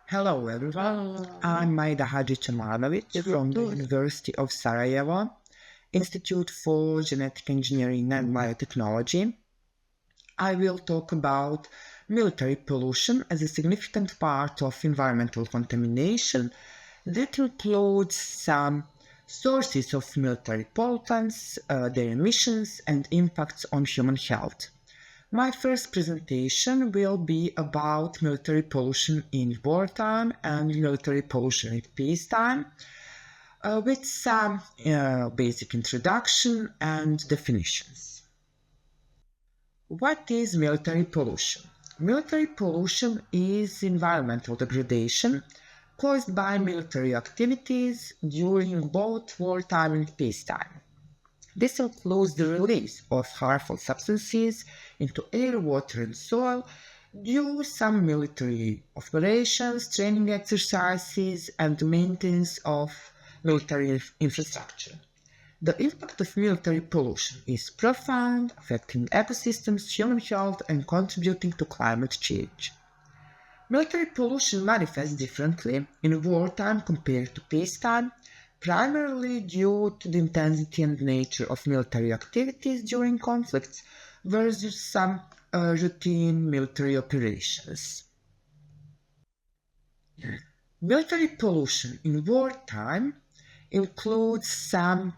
Hello everyone, I'm Maida Hadžićamanović from the University of Sarajevo, Institute for Genetic Engineering and Biotechnology. I will talk about military pollution as a significant part of environmental contamination that includes some sources of military pollutants, their emissions, and impacts on human health. My first presentation will be about military pollution in wartime and military pollution in peacetime, with some basic introduction and definitions. What is military pollution? Military pollution is environmental degradation caused by military activities during both wartime and peacetime. This includes the release of harmful substances into air, water, and soil due to some military operations, training exercises, and maintenance of military infrastructure. The impact of military pollution is profound, affecting ecosystems, human health, and contributing to climate change. Military pollution manifests differently in wartime compared to peacetime, primarily due to the intensity and nature of military activities during conflicts versus some routine military operations. Military pollution in wartime includes some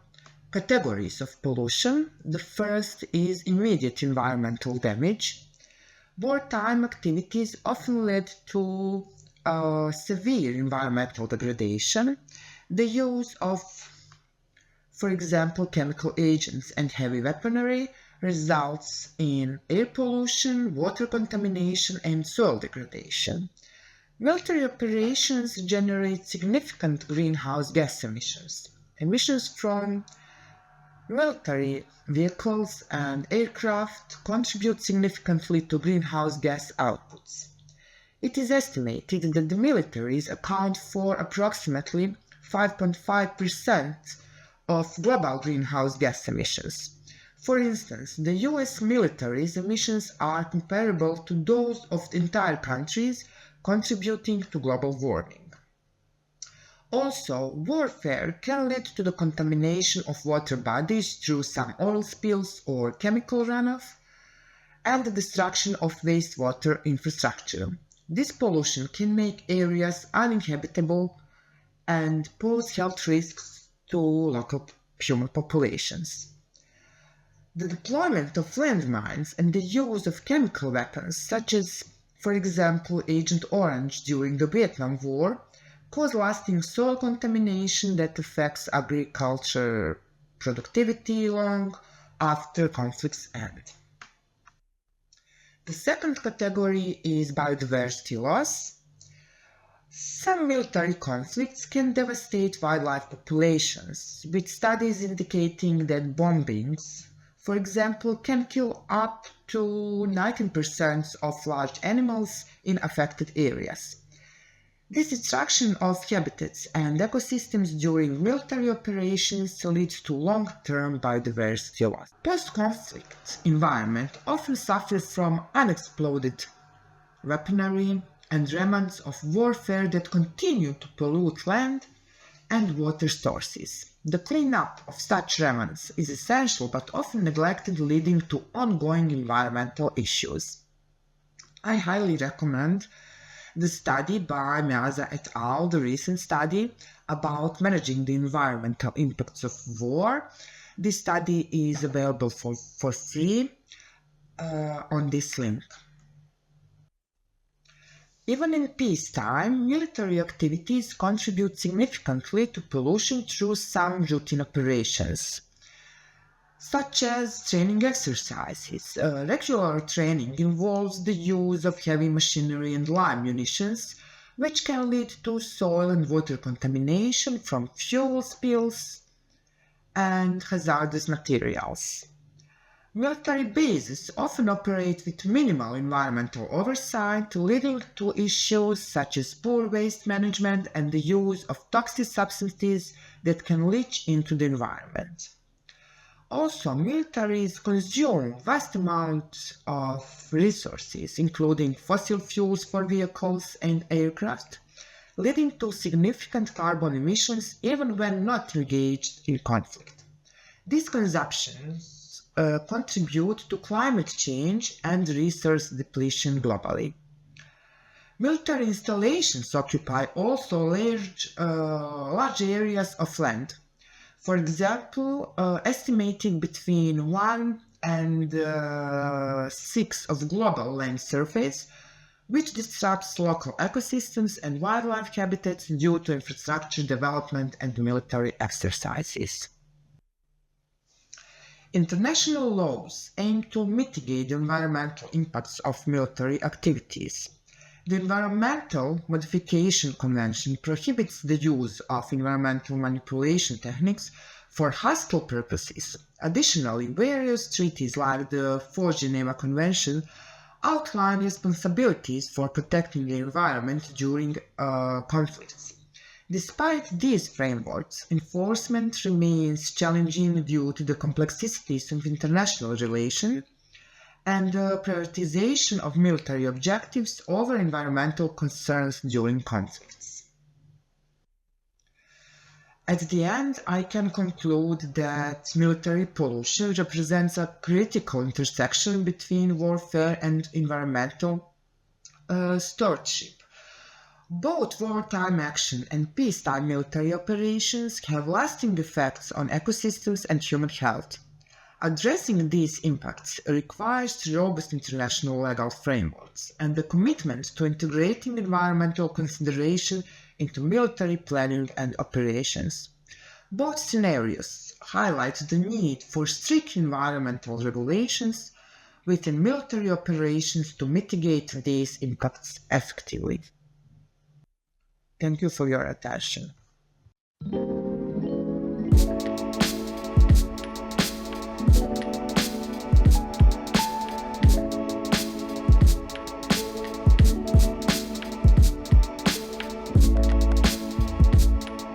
categories of pollution. The first is immediate environmental damage. Wartime activities often led to severe environmental degradation. The use of, for example, chemical agents and heavy weaponry results in air pollution, water contamination, and soil degradation. Military operations generate significant greenhouse gas emissions. Emissions from military vehicles and aircraft contribute significantly to greenhouse gas outputs. It is estimated that the militaries account for approximately 5.5% of global greenhouse gas emissions. For instance, the US military's emissions are comparable to those of entire countries, contributing to global warming. Also, warfare can lead to the contamination of water bodies through some oil spills or chemical runoff, and the destruction of wastewater infrastructure. This pollution can make areas uninhabitable and pose health risks to local human populations. The deployment of landmines and the use of chemical weapons, such as, for example, Agent Orange during the Vietnam War, cause lasting soil contamination that affects agriculture productivity long after conflicts end. The second category is biodiversity loss. Some military conflicts can devastate wildlife populations, with studies indicating that bombings, for example, can kill up to 19% of large animals in affected areas. This destruction of habitats and ecosystems during military operations leads to long-term biodiversity loss. Post-conflict environment often suffers from unexploded weaponry and remnants of warfare that continue to pollute land and water sources. The cleanup of such remnants is essential but often neglected, leading to ongoing environmental issues. I highly recommend the study by Meazza et al., the recent study about managing the environmental impacts of war. This study is available for free on this link. Even in peacetime, military activities contribute significantly to pollution through some routine operations, such as training exercises. Regular training involves the use of heavy machinery and live munitions, which can lead to soil and water contamination from fuel spills and hazardous materials. Military bases often operate with minimal environmental oversight, leading to issues such as poor waste management and the use of toxic substances that can leach into the environment. Also, militaries consume vast amounts of resources, including fossil fuels for vehicles and aircraft, leading to significant carbon emissions even when not engaged in conflict. These consumptions contribute to climate change and resource depletion globally. Military installations occupy also large areas of land. For example, estimating between 1 and 6 of global land surface, which disrupts local ecosystems and wildlife habitats due to infrastructure development and military exercises. International laws aim to mitigate the environmental impacts of military activities. The Environmental Modification Convention prohibits the use of environmental manipulation techniques for hostile purposes. Additionally, various treaties like the Fourth Geneva Convention outline responsibilities for protecting the environment during conflicts. Despite these frameworks, enforcement remains challenging due to the complexities of international relations and the prioritization of military objectives over environmental concerns during conflicts. At the end, I can conclude that military pollution represents a critical intersection between warfare and environmental stewardship. Both wartime action and peacetime military operations have lasting effects on ecosystems and human health. Addressing these impacts requires robust international legal frameworks and the commitment to integrating environmental consideration into military planning and operations. Both scenarios highlight the need for strict environmental regulations within military operations to mitigate these impacts effectively. Thank you for your attention.